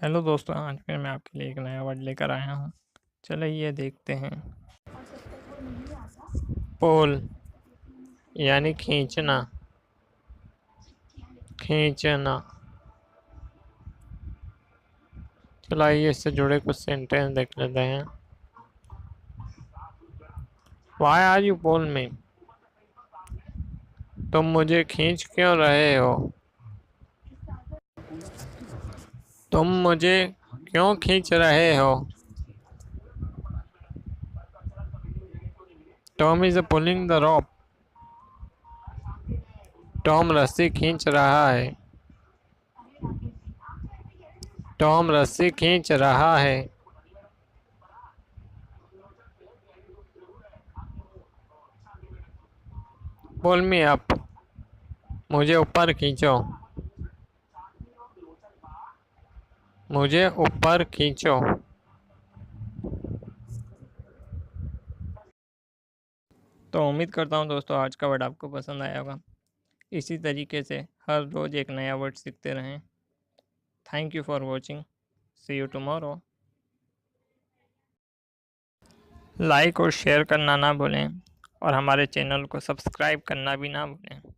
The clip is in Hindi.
हेलो दोस्तों, आज फिर मैं आपके लिए एक नया वर्ड लेकर आया हूँ। चलिए देखते हैं। पुल यानी खींचना, खींचना। चलो आइए इससे जुड़े कुछ सेंटेंस देख लेते हैं। Why are you pull me? तुम मुझे खींच क्यों रहे हो? तुम मुझे क्यों खींच रहे हो? Tom is pulling the rope. Tom रस्सी खींच रहा है। टॉम रस्सी खींच रहा है। पुल मी अप, मुझे ऊपर खींचो। मुझे ऊपर खींचो। तो उम्मीद करता हूँ दोस्तों आज का वर्ड आपको पसंद आया होगा। इसी तरीके से हर रोज़ एक नया वर्ड सीखते रहें। Thank you for watching. See you tomorrow. Like और शेयर करना ना भूलें और हमारे चैनल को सब्सक्राइब करना भी ना भूलें।